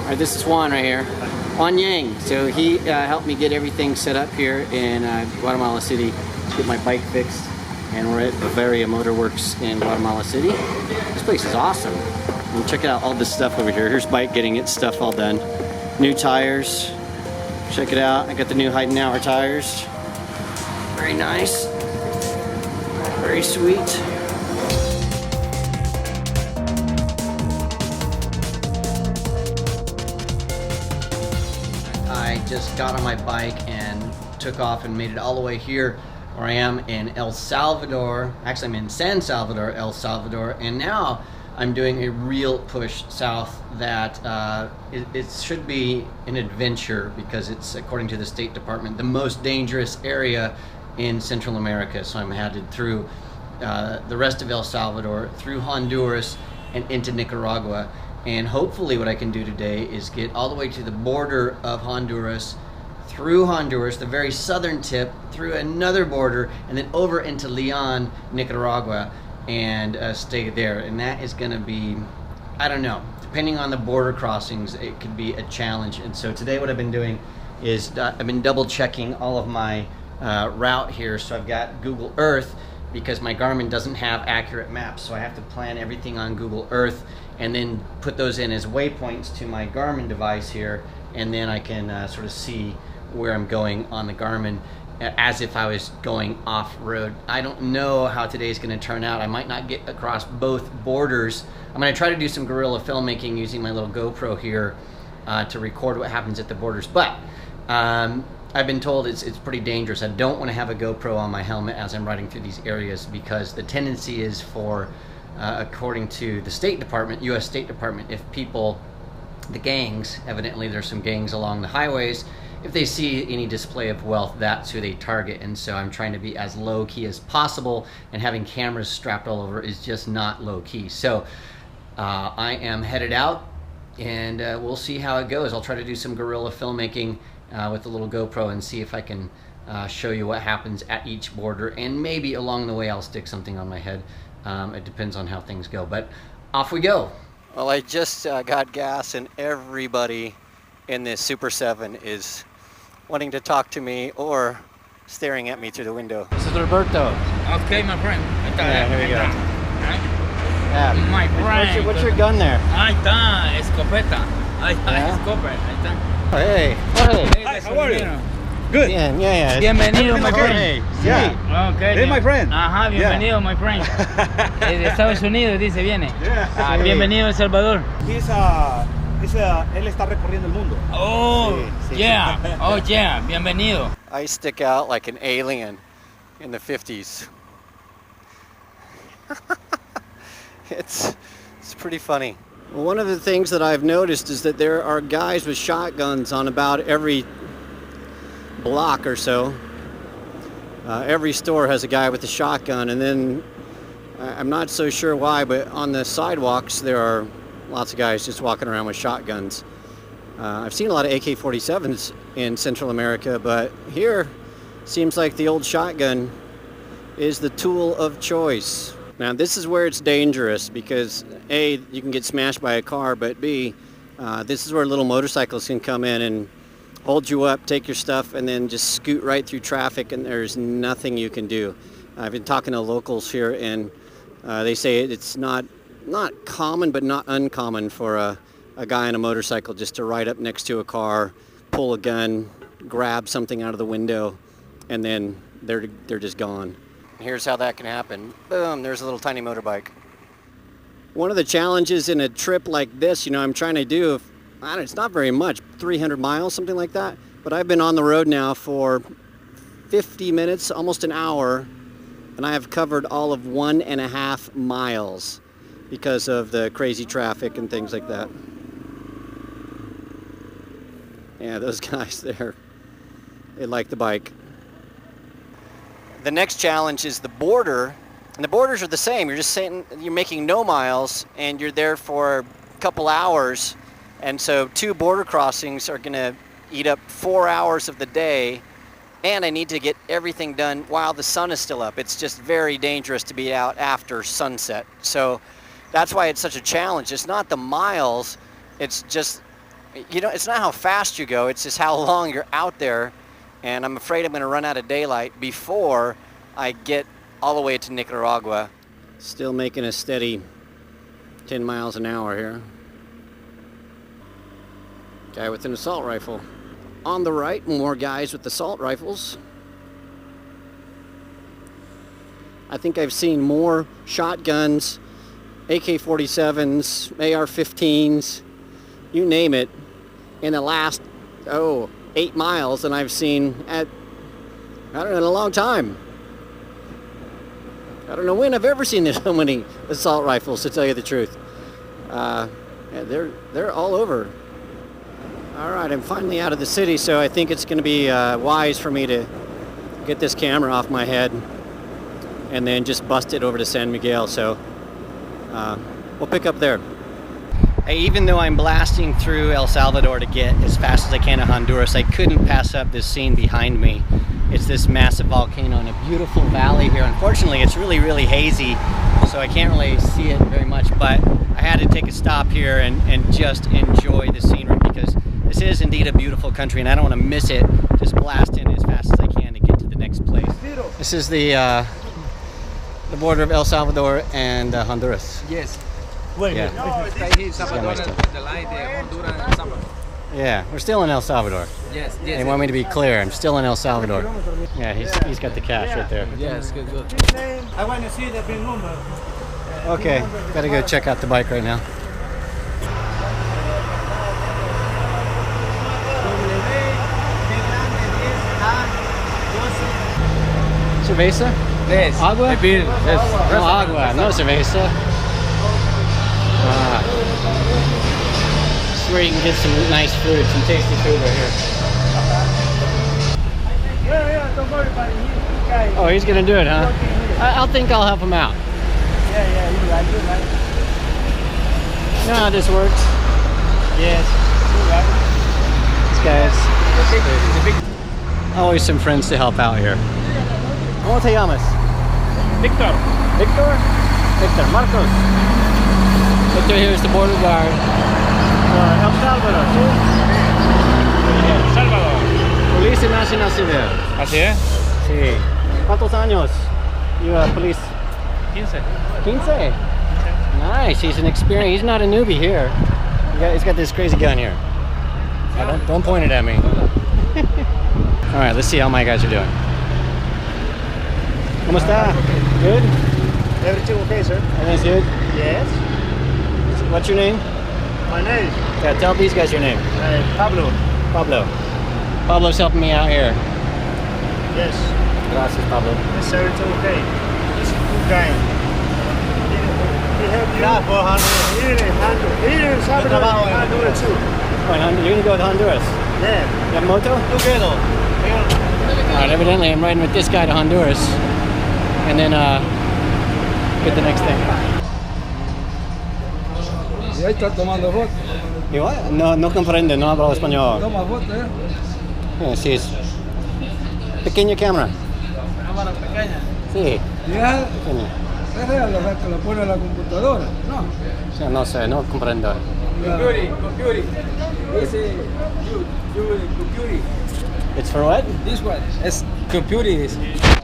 Alright, this is Juan right here. Juan Yang. So he helped me get everything set up here in Guatemala City, get my bike fixed. And we're at Bavaria Motor Works in Guatemala City. This place is awesome. And check out all this stuff over here. Here's bike getting its stuff all done. New tires. Check it out. I got the new Heidenauer tires. Very nice. Very sweet. I just got on my bike and took off and made it all the way here where I am in El Salvador. Actually, I'm in San Salvador, El Salvador, and now I'm doing a real push south that it should be an adventure because it's, according to the State Department, the most dangerous area in Central America. So I'm headed through the rest of El Salvador, through Honduras, and into Nicaragua. And hopefully what I can do today is get all the way to the border of Honduras, through Honduras, the very southern tip, through another border, and then over into Leon, Nicaragua, and stay there. And that is gonna be, I don't know, depending on the border crossings, it could be a challenge. And so today what I've been doing is I've been double checking all of my route here. So I've got Google Earth, because my Garmin doesn't have accurate maps, so I have to plan everything on Google Earth and then put those in as waypoints to my Garmin device here, and then I can sort of see where I'm going on the Garmin as if I was going off-road. I don't know how today's going to turn out. I might not get across both borders. I'm going to try to do some guerrilla filmmaking using my little GoPro here to record what happens at the borders, but I've been told it's pretty dangerous. I don't want to have a GoPro on my helmet as I'm riding through these areas, because the tendency is for, according to the State Department, U.S. State Department, if people, the gangs, evidently there's some gangs along the highways, if they see any display of wealth, that's who they target. And so I'm trying to be as low-key as possible, and having cameras strapped all over is just not low-key. So I am headed out, and we'll see how it goes. I'll try to do some guerrilla filmmaking with a little GoPro and see if I can show you what happens at each border, and maybe along the way I'll stick something on my head. It depends on how things go, but off we go. Well, I just got gas, and everybody in this Super 7 is wanting to talk to me or staring at me through the window. This is Roberto. Okay, my friend. Yeah, here you go. Yeah. My friend. What's your gun there? Ahí está, escopeta. Ahí está, Yeah. escopeta. Ahí está. Hey. Hey. Hi, how are you? Good. Yeah. Bienvenido, my Okay. friend. Yeah. Okay. Hey, my friend. Ajá, bienvenido, my friend. De Estados Unidos, dice, viene. Yeah. Ah, bienvenido a El Salvador. Él está recorriendo el mundo. Oh, Sí. yeah. Oh, yeah. Bienvenido. I stick out like an alien in the 50s. It's pretty funny. Well, one of the things that I've noticed is that there are guys with shotguns on about every block or so. Every store has a guy with a shotgun, and then I'm not so sure why, but on the sidewalks there are lots of guys just walking around with shotguns. I've seen a lot of AK-47s in Central America, but here seems like the old shotgun is the tool of choice. Now this is where it's dangerous, because A, you can get smashed by a car, but B, this is where little motorcycles can come in and hold you up, take your stuff, and then just scoot right through traffic, and there's nothing you can do. I've been talking to locals here, and they say it's not common, but not uncommon for a guy on a motorcycle just to ride up next to a car, pull a gun, grab something out of the window, and then they're just gone. Here's how that can happen. Boom, there's a little tiny motorbike. One of the challenges in a trip like this, I'm trying to do, it's not very much, 300 miles, something like that, but I've been on the road now for 50 minutes, almost an hour, and I have covered all of 1.5 miles because of the crazy traffic and things like that. Yeah, those guys there, they like the bike. The next challenge is the border, and the borders are the same. You're just saying you're making no miles, and you're there for a couple hours, and so 2 border crossings are going to eat up 4 hours of the day, and I need to get everything done while the sun is still up. It's just very dangerous to be out after sunset. So that's why it's such a challenge. It's not the miles, it's just You know, it's not how fast you go, it's just how long you're out there. And I'm afraid I'm going to run out of daylight before I get all the way to Nicaragua. Still making a steady 10 miles an hour here. Guy with an assault rifle. On the right, more guys with assault rifles. I think I've seen more shotguns, AK-47s, AR-15s, you name it, in the last, 8 miles than I've seen at, I don't know, in a long time. I don't know when I've ever seen so many assault rifles, to tell you the truth. Yeah, they're all over. All right, I'm finally out of the city, so I think it's going to be wise for me to get this camera off my head and then just bust it over to San Miguel. So we'll pick up there. Hey, even though I'm blasting through El Salvador to get as fast as I can to Honduras, I couldn't pass up this scene behind me. It's this massive volcano in a beautiful valley here. Unfortunately, it's really, really hazy, so I can't really see it very much, but I had to take a stop here and just enjoy the scenery, because this is indeed a beautiful country and I don't want to miss it. Just blast in as fast as I can to get to the next place. This is the border of El Salvador and Honduras. Yes. Yeah. Yeah, we're still in El Salvador. Yes, They want me to be clear, I'm still in El Salvador. Yeah, he's got the cash right there. Yes, good. I want to see the big number. Okay, gotta go check out the bike right now. Cerveza? Yes. Agua? Yes. No agua, no cerveza. This is where you can get some nice food, some tasty food right here. Yeah, don't worry about it. He guy. Oh, he's gonna do it, huh? I think I'll help him out. Yeah, you right. You know how this works? Yes, you right. These guys. Always some friends to help out here. ¿Cómo te llamas? Victor. Victor? Victor. Marcos. Victor here is the border guard for El Salvador. El Salvador. Police National Civil. ¿Así es? Sí. ¿Cuántos años? You police? 15. 15? Nice. He's an experienced. He's not a newbie here. He's got this crazy gun here. Don't point it at me. All right, let's see how my guys are doing. ¿Cómo está? Good? Everything okay, sir? Everything's good? Yes. What's your name? My name? Yeah, tell these guys your name. Pablo. Pablo. Pablo's helping me out here. Yes. Gracias, Pablo. Yes, everything okay. He's a good guy. He helped you? Yeah, for Honduras. Here in Salvador, Honduras too. Oh, you're gonna go to Honduras? Yeah. You have a moto? Together. Alright, evidently I'm riding with this guy to Honduras. And then get the next thing. Y ahí está tomando foto. Igual, no comprende, no hablo español. Toma foto, Sí, es pequeña cámara. Cámara pequeña. Sí, Ya, pequeña. es real, o sea, que lo pone en la computadora. No. O sea, no sé, no comprendo. Computer. Ese, computer. It's for what? This one. Es computer.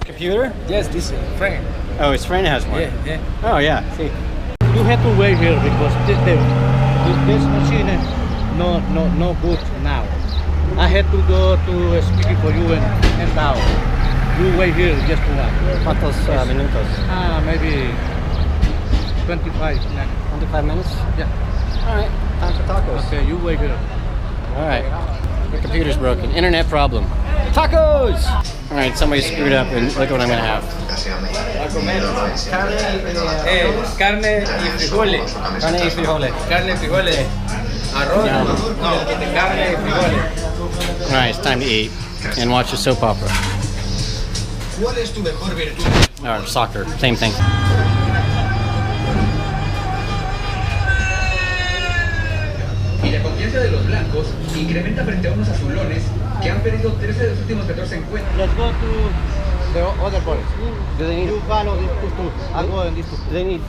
Computer? Yes, this friend. Oh, his friend has one. Yeah. Oh, yeah, sí. You have to wait here because this machine is no good now. I had to go to speak for you and now. You wait here just one. ¿Cuántos minutos? Maybe 25 minutes. 25 minutes? Yeah. All right, time for tacos. Okay, you wait here. All right, the computer's broken. Internet problem. Tacos! All right, somebody screwed up and look what I'm gonna have. Carne y frijoles. Carne y frijoles. Carne y frijoles. Arroz. No, carne y frijoles. All right, it's time to eat and watch the soap opera. Or soccer, same thing. Y la confianza de los blancos incrementa frente a unos azulones que han perdido 13 de los últimos 14 encuentros. Let's go to the other boys. Do they need? You follow these two. I'll go in these two. Do they need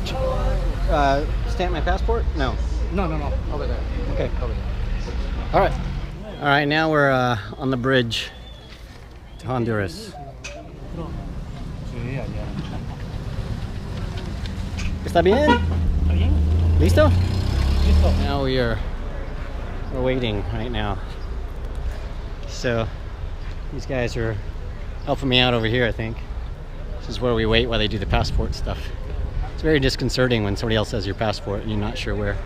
stamp my passport? No. No. Over there. Okay. Over there. All right, now we're on the bridge to Honduras. ¿Está bien? ¿Listo? Now we're waiting right now. So these guys are helping me out over here, I think. This is where we wait while they do the passport stuff. It's very disconcerting when somebody else has your passport and you're not sure where.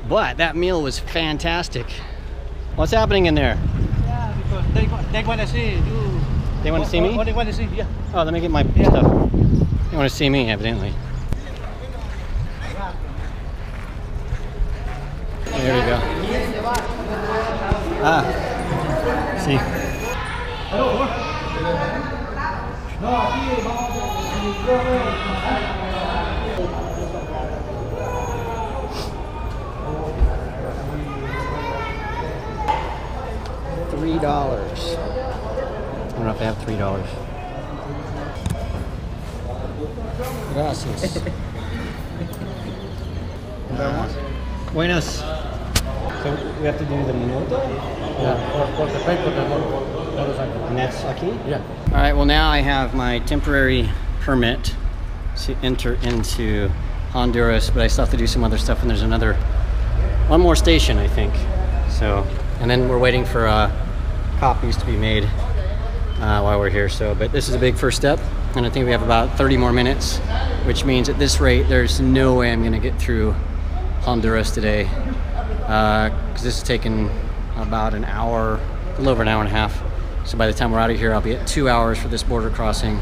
But that meal was fantastic. What's happening in there? Yeah, because they want to see you. They want to see me? They want to see, yeah. Oh, let me get my stuff. They want to see me, evidently. There we go. Ah, see. $3. I don't know if they have $3. Gracias. Buenas. So we have to do the minuto? Yeah, for the paper, And that's aquí? Yeah. All right, well now I have my temporary permit to enter into Honduras, but I still have to do some other stuff, and there's one more station, I think. So, and then we're waiting for copies to be made while we're here. So, but this is a big first step, and I think we have about 30 more minutes, which means at this rate, there's no way I'm going to get through Honduras today, because this has taken about an hour, a little over an hour and a half. So by the time we're out of here, I'll be at 2 hours for this border crossing.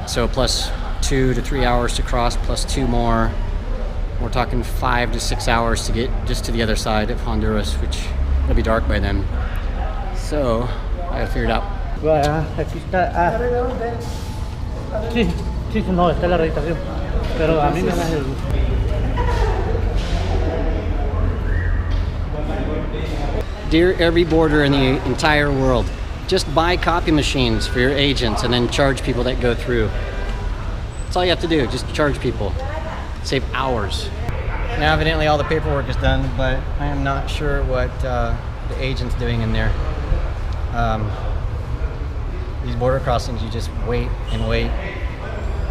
So plus 2 to 3 hours to cross, plus 2 more. We're talking 5 to 6 hours to get just to the other side of Honduras, which it'll be dark by then. So I gotta figure it out. Aquí está. Sí, no, está la registración. Pero a mí me da el... Dear every border in the entire world, just buy copy machines for your agents and then charge people that go through. That's all you have to do, just charge people. Save hours. Now evidently all the paperwork is done, but I am not sure what the agent's doing in there. These border crossings, you just wait and wait.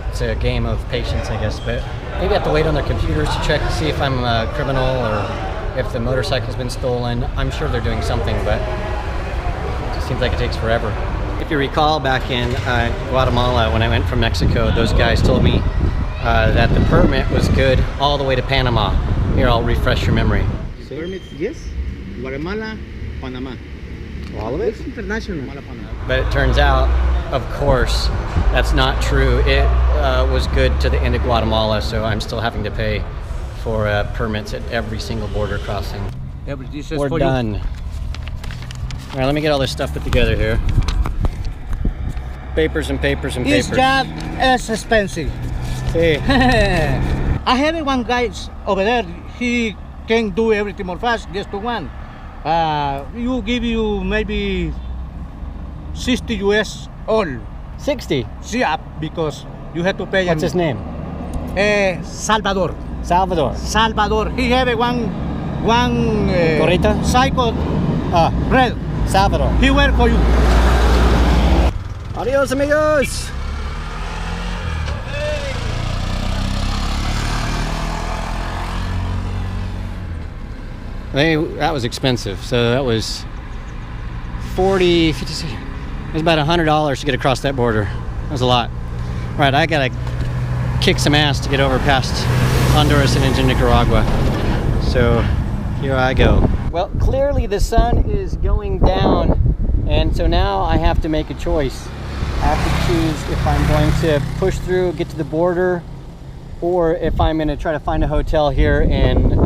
It's a game of patience, I guess, but maybe I have to wait on their computers to check to see if I'm a criminal or if the motorcycle's been stolen. I'm sure they're doing something, but it just seems like it takes forever. If you recall, back in Guatemala, when I went from Mexico, those guys told me that the permit was good all the way to Panama. Here, I'll refresh your memory. Permits, yes. Guatemala, Panama. All of it? It's international. But it turns out, of course, that's not true. It was good to the end of Guatemala, so I'm still having to pay for permits at every single border crossing. We're done. All right, let me get all this stuff put together here. Papers and papers and papers. This job is expensive. Hey. I have one guy over there. He can do everything more fast, just to one. You give you maybe 60 US all. 60? Yeah, because you have to pay. What's his name? Salvador. Salvador. He have one Corrita? cycle red. Salvador. He work for you. Adios, amigos. That was expensive. So that was 40, 50, it was about $100 to get across that border. That was a lot. All right, I gotta kick some ass to get over past Honduras and into Nicaragua. So here I go. Well, clearly the sun is going down, and so now I have to make a choice. I have to choose if I'm going to push through, get to the border, or if I'm going to try to find a hotel here in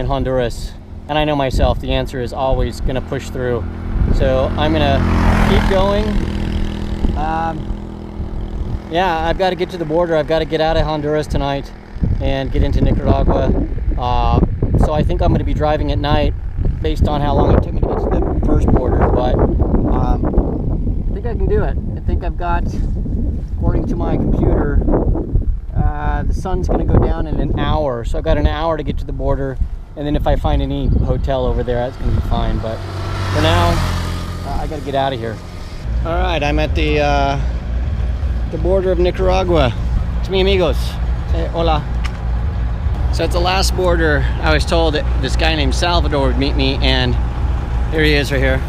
Honduras. And I know myself, the answer is always going to push through. So I'm going to keep going. Yeah, I've got to get to the border. I've got to get out of Honduras tonight and get into Nicaragua. So I think I'm going to be driving at night based on how long it took me to get to the first border. But I think I can do it. I think I've got, according to my computer, the sun's gonna go down in an hour, so I've got an hour to get to the border, and then if I find any hotel over there, that's gonna be fine. But for now, I gotta get out of here. All right, I'm at the border of Nicaragua. It's mi amigos. Say hola. So it's the last border. I was told that this guy named Salvador would meet me, and here he is right here.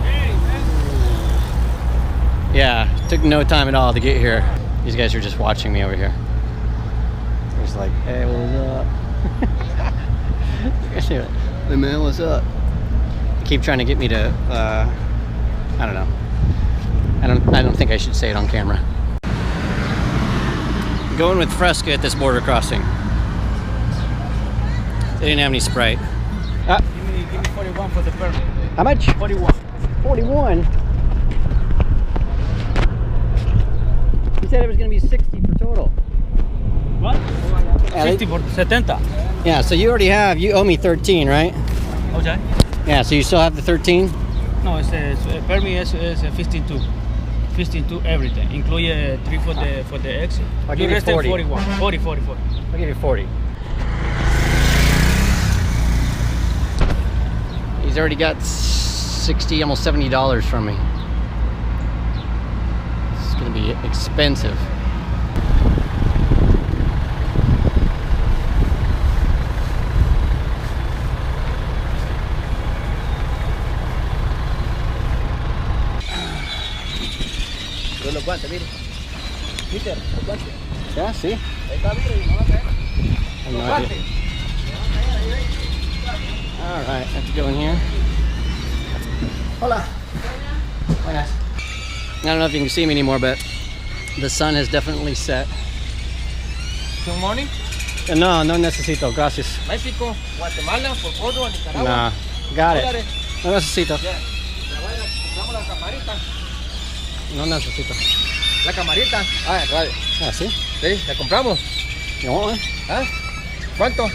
Yeah, took no time at all to get here. These guys are just watching me over here. He's like, hey, what's up? Hey man, what's up? They keep trying to get me to, I don't know. I don't think I should say it on camera. Going with Fresca at this border crossing. They didn't have any Sprite. Give me 41 for the permit. How much? 41. 41? He said it was going to be 60 for total. What? Yeah, 60 for 70. Yeah, so you owe me 13, right? Okay. Yeah, so you still have the 13? No, it's permit is 15.2. 15.2 everything, include 3 for the exit. I'll give you 40. 41. 40. I'll give you 40. He's already got 60, almost $70 from me. It's gonna be expensive. Los guantes, mire. Peter, los guantes. Yeah, see? Ahí está, mire, no va a caer. I have no Los idea. guantes. All right, I have to go in here. Hola. Buenas. I don't know if you can see me anymore, but the sun has definitely set. Good morning. No, no necesito, gracias. México, Guatemala, por Costa, Nicaragua. Nah, got it. Dólares. No necesito. Ya. Compramos la camarita. No necesito. La camarita. Ah, vale. Ah, ¿sí? Sí, la compramos. You want one? ¿Ah? ¿Cuánto?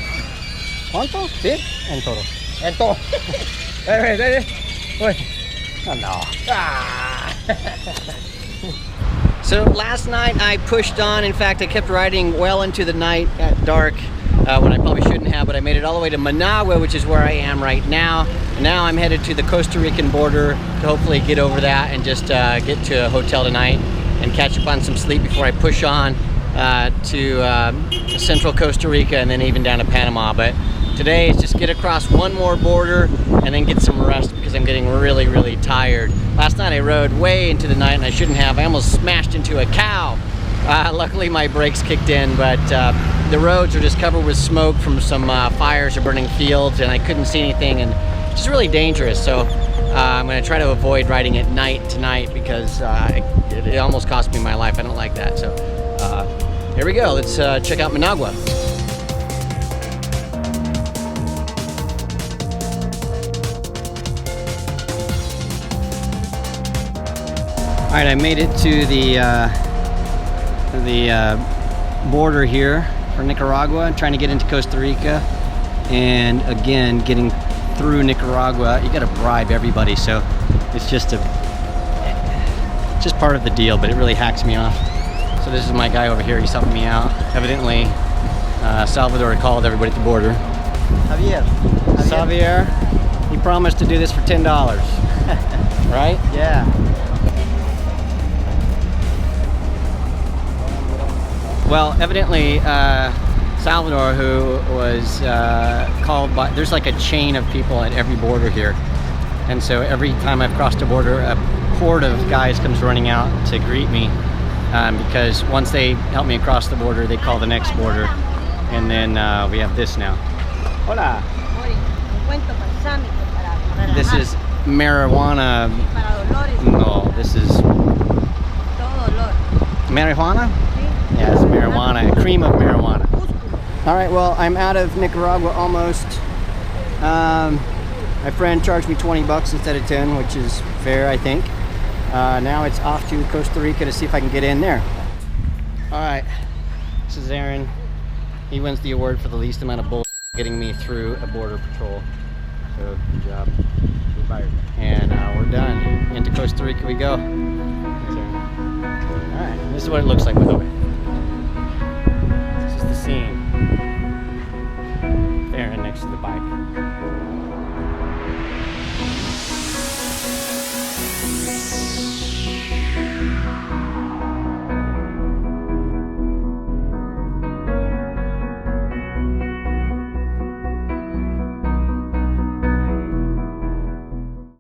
¿Cuánto? ¿Sí? En todo. En todo. Uy. Oh, no. Ah. So last night I pushed on. In fact, I kept riding well into the night at dark when I probably shouldn't have, but I made it all the way to Managua, which is where I am right now. And now I'm headed to the Costa Rican border to hopefully get over that and just get to a hotel tonight and catch up on some sleep before I push on to central Costa Rica and then even down to Panama. But today is just get across one more border and then get some rest because I'm getting really, really tired. Last night I rode way into the night and I shouldn't have. I almost smashed into a cow. Luckily my brakes kicked in, but the roads are just covered with smoke from some fires or burning fields, and I couldn't see anything, and it's just really dangerous. So I'm going to try to avoid riding at night tonight because it almost cost me my life. I don't like that. So here we go. Let's check out Managua. All right, I made it to the border here for Nicaragua, trying to get into Costa Rica, and again getting through Nicaragua you got to bribe everybody, so it's just part of the deal, but it really hacks me off. So this is my guy over here, he's helping me out. Evidently Salvador called everybody at the border. Javier, he promised to do this for $10. Right? Yeah. Well, evidently, Salvador, who was called by, there's like a chain of people at every border here. And so every time I've crossed a border, a horde of guys comes running out to greet me because once they help me across the border, they call the next border. And then we have this now. Hola. This is marijuana. No, this is marijuana? Yeah, it's marijuana, a cream of marijuana. All right, well, I'm out of Nicaragua almost. My friend charged me 20 bucks instead of 10, which is fair, I think. Now it's off to Costa Rica to see if I can get in there. All right, this is Aaron. He wins the award for the least amount of bull getting me through a border patrol. So, good job. And we're done. Into Costa Rica we go. All right, this is what it looks like, by the way. This is the scene there next to the bike.